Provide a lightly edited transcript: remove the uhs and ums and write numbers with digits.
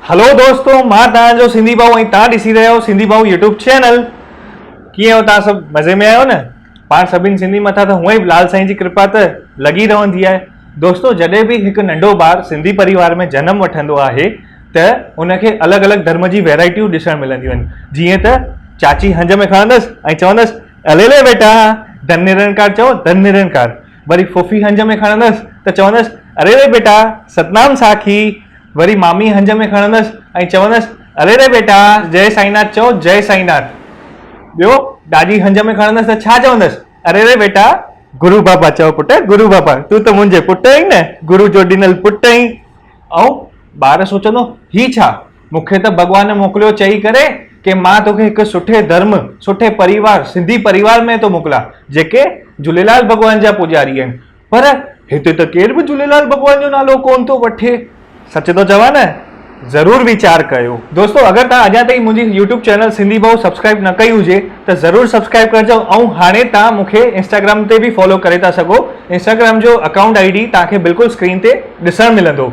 Hello दोस्तों, मां तव्हांजो सिंधी भाऊ ऐं तव्हां ॾिसी रहिया आहियो सिंधी भाऊ यूट्यूब चैनल। कीअं हो तव्हां सभु मज़े में आहियो न? पाण सभिनि सिंधी मथां त हूअं ई लाल साईं जी कृपा त लॻी रहंदी आहे। दोस्तों, जॾहिं बि हिकु नंढो ॿारु सिंधी परिवार में जनमु वठंदो आहे त उनखे अलॻि अलॻि धर्म जी वैराइटियूं ॾिसणु मिलंदियूं आहिनि। जीअं त चाची हंज में खणंदसि ऐं चवंदसि अलेले बेटा धन निरंकार चओ धन निरंकार। वरी फुफी हंज में खणंदसि त चवंदसि अरे रे बेटा सतनाम साखी। वरी मामी हंज में खणंदसि ऐं चवंदसि अरे रे बेटा जय साईनाथ चओ जय साईनाथ। ॿियो ॾाॾी हंज में खणंदसि त छा चवंदसि अरे रे बेटा गुरु बाबा चओ पुट गुरु बाबा, तूं त मुंहिंजे पुट आहीं न, गुरु जो ॾिनल पुट आहीं। ऐं ॿार सोचंदो ही छा, मूंखे त भॻवान मोकिलियो चई करे कि मां तोखे हिकु सुठे धर्म सुठे परिवार सिंधी परिवार में थो मोकिलियां जेके झूलेलाल भॻवान जा पुॼारी आहिनि। पर हिते त केर बि झूलेलाल भॻवान जो नालो कोन थो वठे। सच तो चवां न, ज़रूर वीचार कयो। दोस्तों, अगर तव्हां अञा ताईं मुंहिंजी यूट्यूब चैनल सिंधी भाऊ सब्सक्राइब न कई हुजे त ज़रूर सब्सक्राइब कजो। ऐं हाणे तव्हां मूंखे इंस्टाग्राम ते बि फॉलो करे था सघो। इंस्टाग्राम जो अकाउंट ID तव्हांखे बिल्कुलु स्क्रीन ते ॾिसणु मिलंदो।